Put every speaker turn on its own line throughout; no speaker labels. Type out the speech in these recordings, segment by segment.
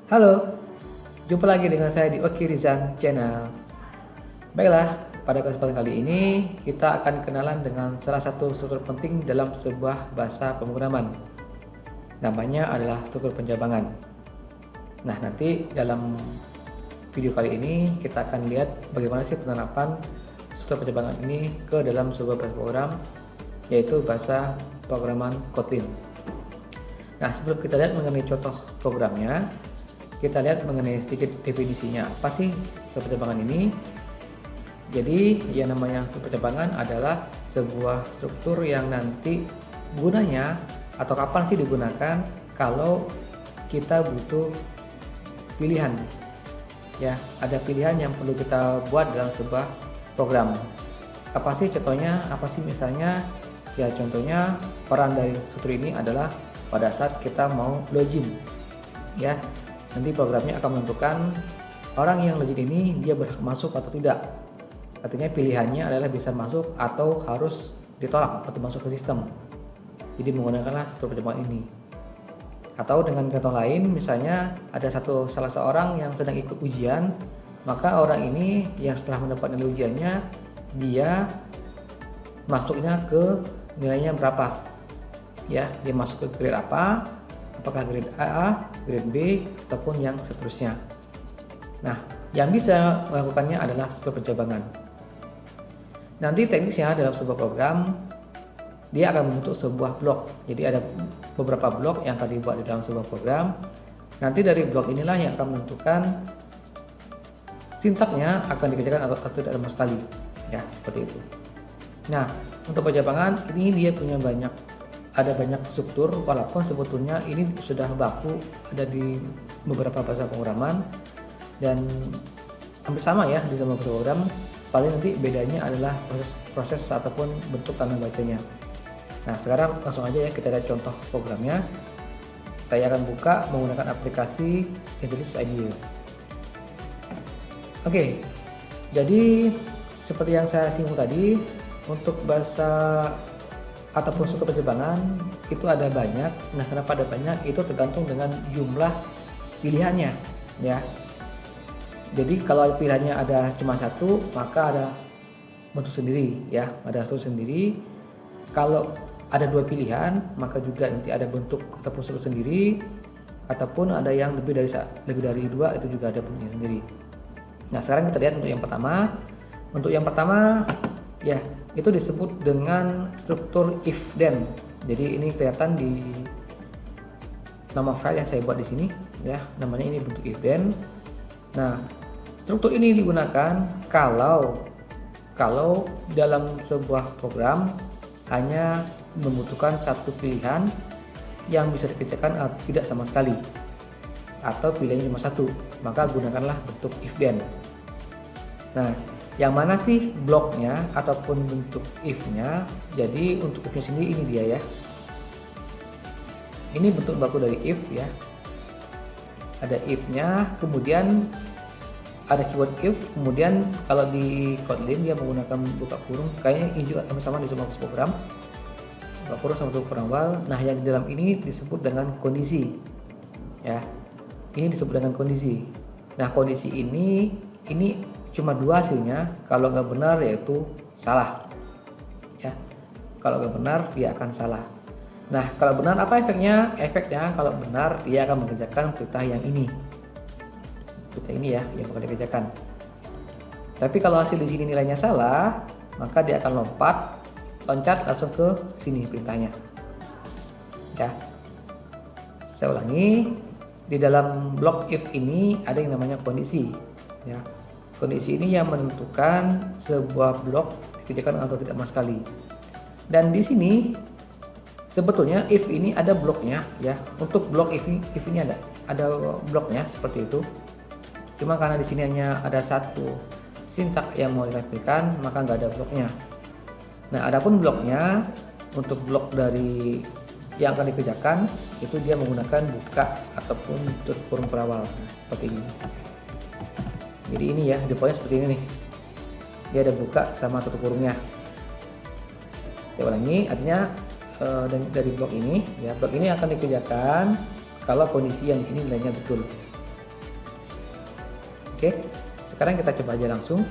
Halo, jumpa lagi dengan saya di Oki Rizan Channel. Baiklah, pada kesempatan kali ini kita akan kenalan dengan salah satu struktur penting dalam sebuah bahasa pemrograman. Namanya adalah struktur penjabangan. Nah, nanti dalam video kali ini kita akan lihat bagaimana sih penerapan struktur penjabangan ini ke dalam sebuah bahasa program, yaitu bahasa pemrograman Kotlin. Nah, sebelum kita lihat mengenai contoh programnya, kita lihat mengenai sedikit definisinya. Apa sih struktur penjabangan ini? Jadi yang namanya struktur penjabangan adalah sebuah struktur yang nanti gunanya atau kapan sih digunakan kalau kita butuh pilihan. Ya, ada pilihan yang perlu kita buat dalam sebuah program. Apa sih contohnya? Apa sih misalnya? Ya, contohnya peran dari struktur ini adalah pada saat kita mau login. Ya, nanti programnya akan menentukan orang yang login ini dia berhak masuk atau tidak. Artinya pilihannya adalah bisa masuk atau harus ditolak atau masuk ke sistem. Jadi menggunakanlah struktur penjabangan ini. Atau dengan contoh lain, misalnya ada salah seorang yang sedang ikut ujian, maka orang ini yang setelah mendapat nilai ujiannya, dia masuknya ke nilainya berapa. Ya, dia masuk ke grade apa? Apakah grade A, grade B, ataupun yang seterusnya. Nah, yang bisa melakukannya adalah struktur penjabangan. Nanti teknisnya dalam sebuah program, dia akan membentuk sebuah blok. Jadi ada beberapa blok yang akan dibuat di dalam sebuah program. Nanti dari blok inilah yang akan menentukan sintaknya akan dikerjakan atau tidak sama sekali. Ya, seperti itu. Nah, untuk penjabangan ini dia punya ada banyak struktur, walaupun sebetulnya ini sudah baku ada di beberapa bahasa pemrograman dan hampir sama ya di semua program. Paling nanti bedanya adalah proses ataupun bentuk tanda bacanya. Nah, sekarang langsung aja ya kita lihat contoh programnya. Saya akan buka menggunakan aplikasi English IDEA. Oke, jadi seperti yang saya singgung tadi, untuk bahasa ataupun struktur penjabangan itu ada banyak. Nah, kenapa ada banyak? Itu tergantung dengan jumlah pilihannya, ya. Jadi kalau pilihannya ada cuma satu, maka ada bentuk sendiri, ya. Ada struktur sendiri. Kalau ada dua pilihan, maka juga nanti ada bentuk ataupun struktur sendiri. Ataupun ada yang lebih dari dua, itu juga ada bentuknya sendiri. Nah, sekarang kita lihat untuk yang pertama. Untuk yang pertama, ya, itu disebut dengan struktur if then. Jadi ini kelihatan di nama file yang saya buat di sini, ya, namanya ini bentuk if then. Nah, struktur ini digunakan kalau dalam sebuah program hanya membutuhkan satu pilihan yang bisa dikerjakan atau tidak sama sekali, atau pilihannya cuma satu, maka gunakanlah bentuk if then. Nah, yang mana sih bloknya ataupun bentuk if-nya? Jadi untuk if-nya sendiri ini dia ya. Ini bentuk baku dari if ya. Ada if-nya, kemudian ada keyword if, kemudian kalau di Kotlin dia menggunakan buka kurung, kayaknya ini juga sama di semua program. Buka kurung sama tutup kurung awal. Nah, yang di dalam ini disebut dengan kondisi. Ya. Ini disebut dengan kondisi. Nah, kondisi ini cuma dua hasilnya. Kalau nggak benar yaitu salah, ya. Kalau nggak benar dia akan salah. Nah, kalau benar apa efeknya? Efeknya kalau benar dia akan mengerjakan perintah yang ini, perintah ini ya yang bakal dikerjakan. Tapi kalau hasil di sini nilainya salah, maka dia akan loncat langsung ke sini perintahnya, ya. Saya ulangi, di dalam blok if ini ada yang namanya kondisi, ya. Kondisi ini yang menentukan sebuah blok dikerjakan atau tidak sama sekali. Dan di sini sebetulnya if ini ada bloknya, ya. Untuk blok if ini ada bloknya seperti itu. Cuma karena di sini hanya ada satu sintak yang mau ditampilkan, maka nggak ada bloknya. Nah, adapun bloknya untuk blok dari yang akan dikerjakan itu dia menggunakan buka ataupun tutup kurung berawal, seperti ini. Jadi ini ya, defaultnya seperti ini nih. Dia ada buka sama tutup kurungnya. Saya ulangi, artinya dari blok ini, ya, blok ini akan dikerjakan kalau kondisi yang di sini nilainya betul. Oke, sekarang kita coba aja langsung.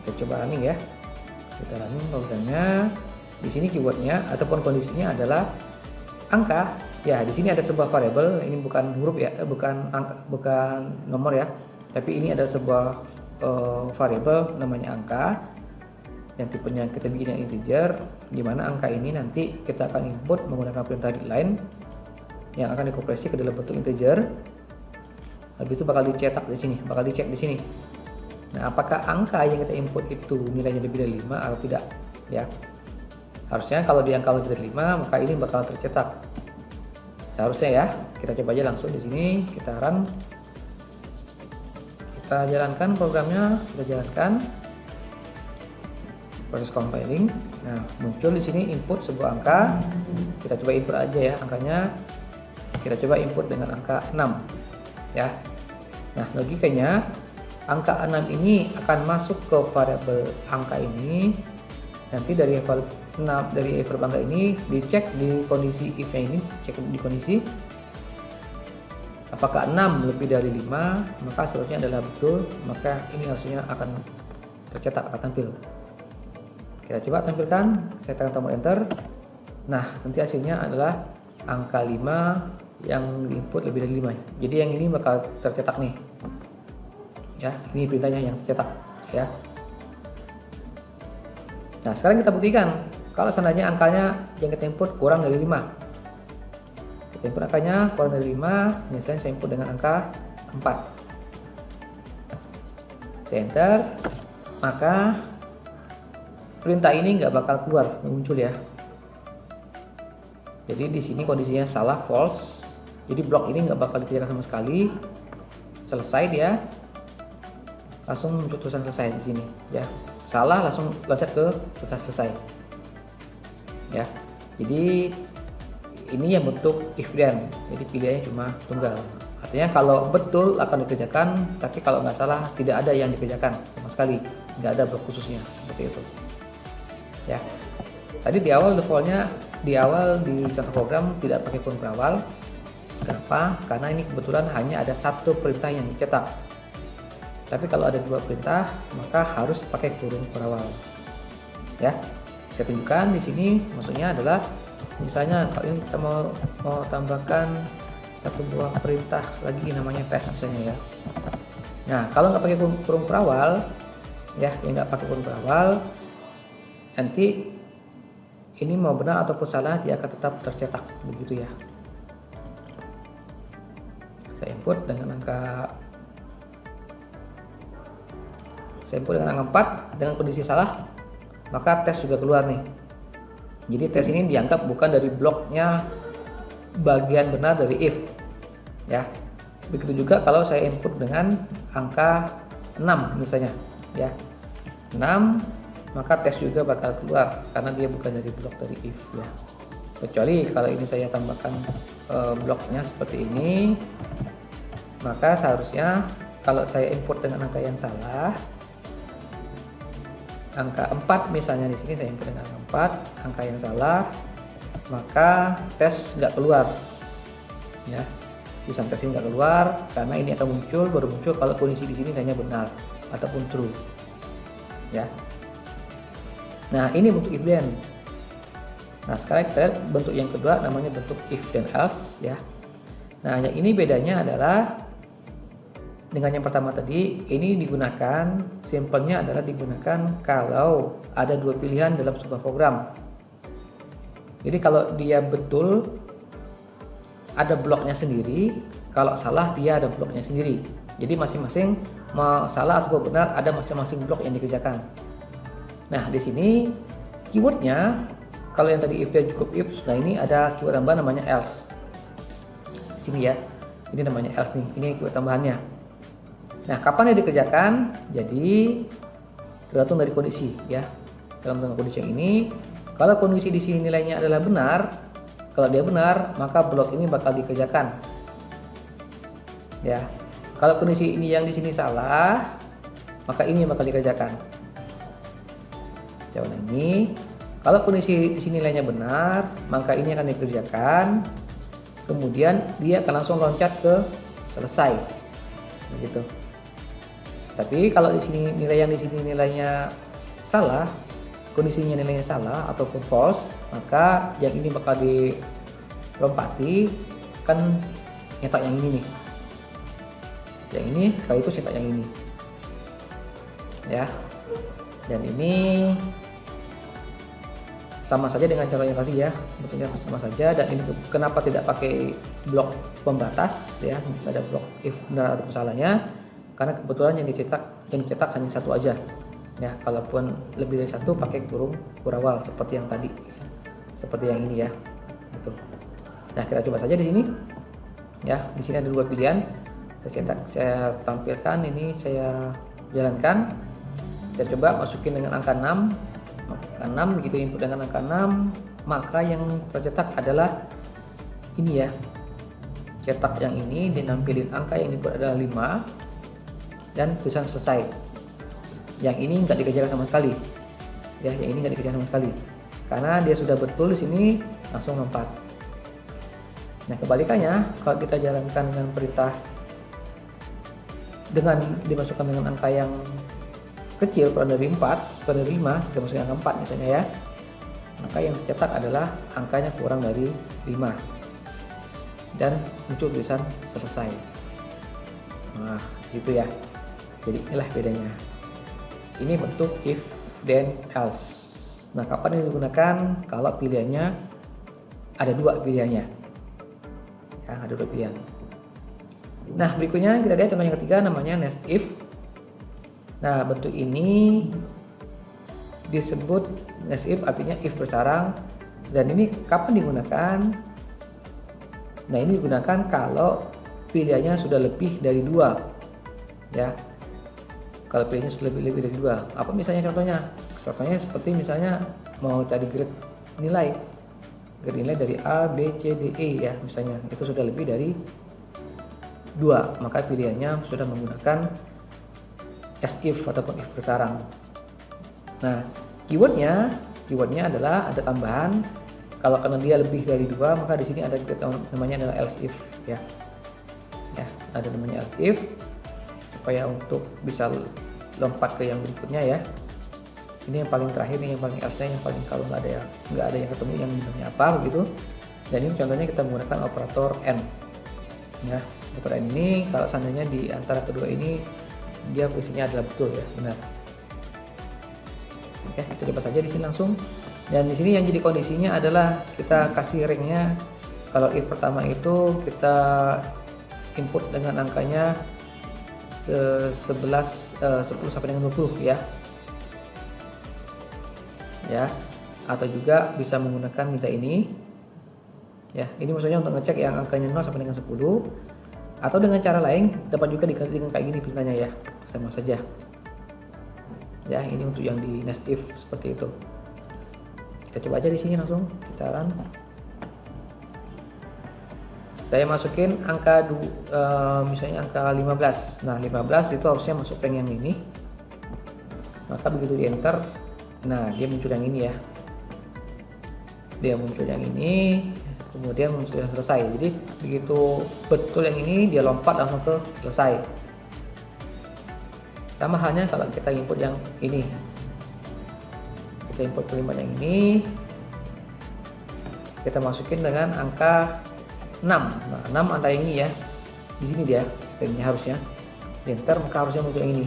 Kita coba running ya. Kita running programnya. Di sini keywordnya ataupun kondisinya adalah angka. Ya, di sini ada sebuah variabel. Ini bukan huruf ya, bukan angka, bukan nomor ya. Tapi ini ada sebuah variabel namanya angka. Yang tipenya kita bikin yang integer, di mana angka ini nanti kita akan input menggunakan perintah readline yang akan dikompresi ke dalam bentuk integer. Habis itu bakal dicetak di sini, bakal dicek di sini. Nah, apakah angka yang kita input itu nilainya lebih dari 5 atau tidak? Ya. Harusnya kalau di angka lebih dari 5, maka ini bakal tercetak. Seharusnya ya. Kita coba aja langsung di sini, kita run. Kita jalankan programnya, kita jalankan proses compiling. Nah, muncul di sini input sebuah angka. Kita coba input aja ya angkanya. Kita coba input dengan angka 6. Ya. Nah, logikanya angka 6 ini akan masuk ke variabel angka ini. Nanti dari variabel angka ini dicek di kondisi if-nya ini, cek di kondisi apakah 6 lebih dari 5, maka seterusnya adalah betul, maka ini harusnya akan tercetak, akan tampil. Kita coba tampilkan, saya tekan tombol enter. Nah, nanti hasilnya adalah angka 5 yang diinput lebih dari 5. Jadi yang ini bakal tercetak nih. Ya, ini perintahnya yang tercetak ya. Nah, sekarang kita buktikan kalau seandainya angkanya yang kita input kurang dari 5. Kita input angkanya kurang dari 5, misalnya saya input dengan angka 4. Saya enter, maka perintah ini nggak bakal keluar, muncul ya. Jadi di sini kondisinya salah, false. Jadi blok ini nggak bakal dikerjakan sama sekali. Selesai dia. Langsung muncul tulisan selesai di sini ya. Salah langsung loncat ke tulisan selesai. Ya. Jadi ini yang bentuk if then. Jadi pilihannya cuma tunggal. Artinya kalau betul akan dikerjakan, tapi kalau nggak salah tidak ada yang dikerjakan sama sekali. Nggak ada blok khususnya seperti itu. Ya. Tadi di awal defaultnya di contoh program tidak pakai kurung berawal. Kenapa? Karena ini kebetulan hanya ada satu perintah yang dicetak. Tapi kalau ada dua perintah, maka harus pakai kurung berawal. Ya, saya tunjukkan di sini. Maksudnya adalah, misalnya kalau ini kita mau tambahkan satu buah perintah lagi, namanya test misalnya ya. Nah, kalau nggak pakai kurung berawal, ya, nggak pakai kurung berawal, nanti ini mau benar ataupun salah dia akan tetap tercetak begitu ya. Saya input dengan angka 4 dengan kondisi salah, maka tes juga keluar nih. Jadi tes ini dianggap bukan dari bloknya bagian benar dari if ya. Begitu juga kalau saya input dengan angka 6 misalnya ya, 6, maka tes juga bakal keluar karena dia bukan dari blok dari if ya. Kecuali kalau ini saya tambahkan bloknya seperti ini, maka seharusnya kalau saya input dengan angka yang salah, angka 4 misalnya, di sini saya input dengan angka 4, angka yang salah, maka tes nggak keluar ya. Tulisan tes ini nggak keluar karena ini akan baru muncul kalau kondisi di sini hanya benar ataupun true ya. Nah, ini bentuk if then. Nah, sekarang kita lihat bentuk yang kedua, namanya bentuk if then else ya. Nah, yang ini bedanya adalah dengan yang pertama tadi, ini digunakan, simpelnya adalah digunakan kalau ada dua pilihan dalam sebuah program. Jadi kalau dia betul ada bloknya sendiri, kalau salah dia ada bloknya sendiri. Jadi masing-masing mau salah atau benar ada masing-masing blok yang dikerjakan. Nah, di sini keywordnya, kalau yang tadi if dan cukup if, nah ini ada keyword tambahan namanya else. Di sini ya, ini namanya else nih, ini keyword tambahannya. Nah, kapan dia dikerjakan? Jadi tergantung dari kondisi ya. Dalam kondisi yang ini, kalau kondisi di sini nilainya adalah benar, kalau dia benar, maka blok ini bakal dikerjakan. Ya. Kalau kondisi ini yang di sini salah, maka ini bakal dikerjakan. Coba ini, kalau kondisi di sini nilainya benar, maka ini akan dikerjakan. Kemudian dia akan langsung loncat ke selesai. Begitu. Tapi kalau di sini nilainya salah, kondisinya nilainya salah ataupun false, maka yang ini bakal dilompati kan nyetak yang ini nih. Yang ini kalau itu nyetak yang ini. Ya. Dan ini sama saja dengan contoh yang tadi ya, maksudnya sama saja. Dan ini kenapa tidak pakai blok pembatas ya, ada blok if benar atau salahnya, karena kebetulan yang dicetak hanya satu aja ya. Kalaupun lebih dari satu pakai kurung kurawal seperti yang tadi, seperti yang ini ya, betul. Nah, kita coba saja di sini ya. Di sini ada dua pilihan, saya tampilkan ini, saya jalankan. Kita coba masukin dengan angka 6 begitu, input dengan angka 6, maka yang tercetak adalah ini ya, cetak yang ini, dinampilin angka yang input adalah 5 dan tulisan selesai. Yang ini nggak dikerjakan sama sekali ya, yang ini nggak dikerjakan sama sekali karena dia sudah betul di sini langsung lompat. Nah, kebalikannya kalau kita jalankan dengan perintah dengan dimasukkan dengan angka yang kecil, kurang dari 4, kurang dari 5, kita masukkan angka 4 misalnya ya, maka yang tercetak adalah angkanya kurang dari 5 dan muncul tulisan selesai. Nah, gitu ya. Jadi inilah bedanya. Ini bentuk if then else. Nah, kapan ini digunakan? Kalau pilihannya ada dua pilihannya. Ya, ada dua pilihan. Nah, berikutnya kita lihat contoh yang ketiga, namanya nest if. Nah, bentuk ini disebut nest if, artinya if bersarang. Dan ini kapan digunakan? Nah, ini digunakan kalau pilihannya sudah lebih dari 2 ya. Kalau pilihannya sudah lebih dari 2. Apa misalnya contohnya? Contohnya seperti misalnya mau cari grade nilai dari A, B, C, D, E ya, misalnya itu sudah lebih dari 2, maka pilihannya sudah menggunakan as if ataupun if bersarang. Nah, keywordnya adalah ada tambahan. Kalau karena dia lebih dari 2, maka di sini ada namanya adalah else if ya. Ya, ada namanya else if supaya untuk bisa lompat ke yang berikutnya ya. Ini yang paling terakhir nih, yang paling else, yang paling kalau nggak ada yang ketemu yang namanya apa begitu. Dan ini contohnya kita menggunakan operator and ya. Operator and ini kalau seandainya di antara kedua ini dia posisinya adalah betul ya, benar. Oke, kita coba saja di sini langsung. Dan di sini yang jadi kondisinya adalah kita kasih ringnya. Kalau if pertama itu kita input dengan angkanya 10 sampai dengan 20 ya. Ya. Atau juga bisa menggunakan minta ini. Ya, ini maksudnya untuk ngecek yang angkanya 0 sampai dengan 10. Atau dengan cara lain dapat juga diganti dengan kayak gini perintahnya ya, sama saja ya. Ini untuk yang di nest if seperti itu. Kita coba aja di sini langsung kita run. Saya masukin angka misalnya angka 15. Nah, 15 itu harusnya masuk rank yang ini, maka begitu di enter, nah dia muncul yang ini ya, dia muncul yang ini, kemudian muncul yang selesai. Jadi begitu betul yang ini, dia lompat langsung ke selesai. Sama halnya kalau kita input yang ini, kita input kalimat yang ini, kita masukin dengan angka 6. Nah, 6 antara ini ya, di sini dia ringnya harusnya di enter, maka harusnya muncul yang ini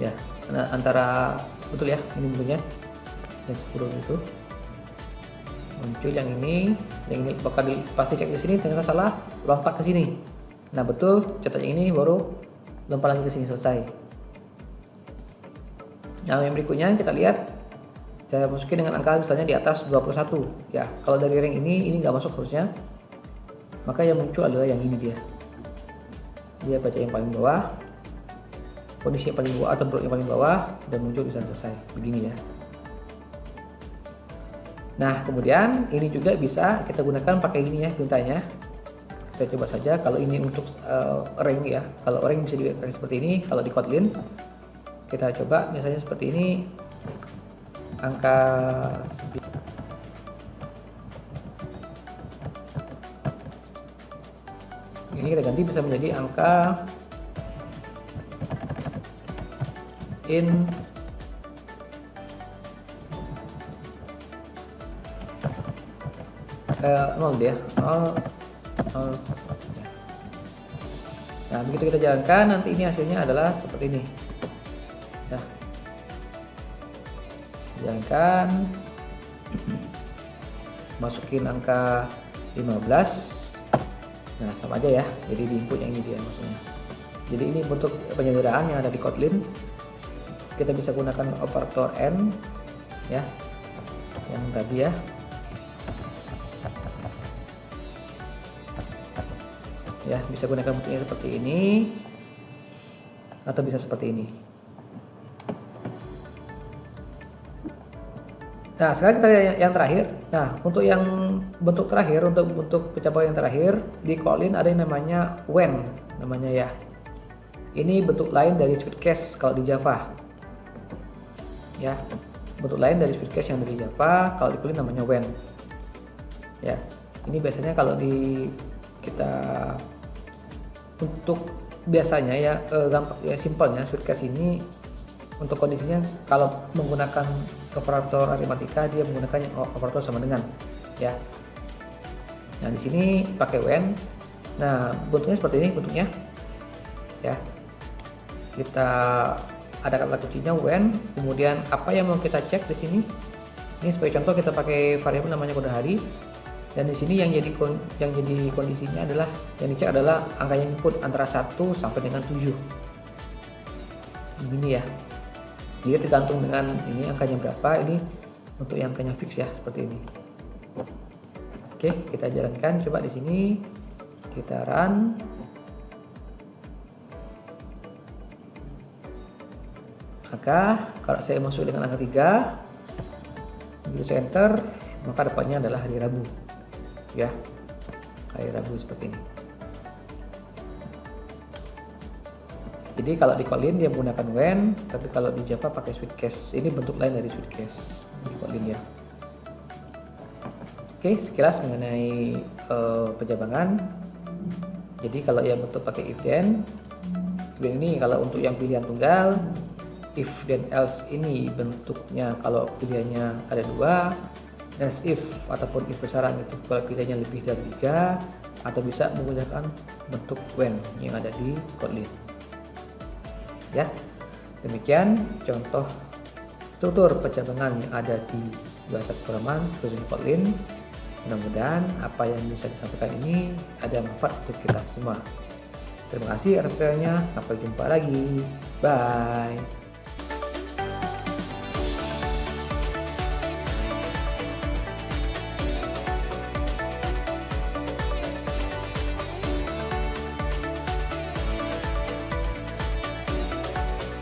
ya. Nah, antara betul ya, ini bentuknya yang 10 itu muncul yang ini bakal pasti cek di sini, ternyata salah, lompat ke sini. Nah, betul, cetak yang ini baru lompat lagi ke sini, selesai. Nah, yang berikutnya kita lihat, saya masukin dengan angka misalnya di atas 21 ya. Kalau dari rank ini nggak masuk harusnya, maka yang muncul adalah yang ini dia baca yang paling bawah, kondisi yang paling bawah atau blok yang paling bawah, dan muncul tulisan selesai begini ya. Nah, kemudian ini juga bisa kita gunakan pakai ini ya perintahnya. Kita coba saja kalau ini untuk rank ya. Kalau rank bisa digunakan seperti ini. Kalau di Kotlin kita coba misalnya seperti ini, angka 9. Ini kita ganti bisa menjadi angka in nol dia, nol. Nah, begitu kita jalankan, nanti ini hasilnya adalah seperti ini. Nah, jalankan, masukin angka 15. Nah, sama aja ya, jadi di input yang ini dia maksudnya. Jadi ini bentuk penyederhanaan yang ada di Kotlin. Kita bisa gunakan operator AND ya, yang tadi ya. Ya, bisa gunakan bentuknya seperti ini atau bisa seperti ini. Nah, sekarang kita yang terakhir. Nah, untuk yang bentuk terakhir, untuk bentuk pencapaian yang terakhir di Kotlin ada yang namanya when, namanya ya. Ini bentuk lain dari Sweetcase kalau di Java. Ya, bentuk lain dari Sweetcase yang dari Java, kalau di Kotlin namanya when. Ya, ini biasanya kalau di kita untuk biasanya ya gampang ya, simpelnya Sweetcase ini untuk kondisinya kalau menggunakan operator aritmatika dia menggunakan operator sama dengan ya. Nah, di sini pakai when. Nah, bentuknya seperti ini bentuknya ya. Kita ada kata kuncinya when, kemudian apa yang mau kita cek di sini. Ini sebagai contoh kita pakai variabel namanya kode hari. Dan di sini yang jadi kondisinya adalah yang dicek adalah angka yang input antara 1 sampai dengan 7. Begini ya. Jadi tergantung dengan ini angkanya berapa, ini untuk yang angkanya fix ya seperti ini. Oke, kita jalankan coba di sini. Kita run. Maka kalau saya masuk dengan angka 3, begitu saya enter, maka dapatnya adalah hari Rabu. Ya, hari Rabu seperti ini. Jadi kalau di Kotlin dia menggunakan when, tapi kalau di Java pakai Sweetcase. Ini bentuk lain dari Sweetcase di Kotlin ya. Oke, sekilas mengenai penjabangan. Jadi kalau yang bentuk pakai if then ini kalau untuk yang pilihan tunggal, if then else ini bentuknya kalau pilihannya ada 2. Else if ataupun if besaran itu kalau pilihannya lebih dari 3, atau bisa menggunakan bentuk when yang ada di Kotlin. Ya, demikian contoh struktur pencabangan yang ada di bahasa pemrograman khususnya Kotlin. Mudah-mudahan apa yang bisa disampaikan ini ada manfaat untuk kita semua. Terima kasih atas perhatiannya, sampai jumpa lagi. Bye.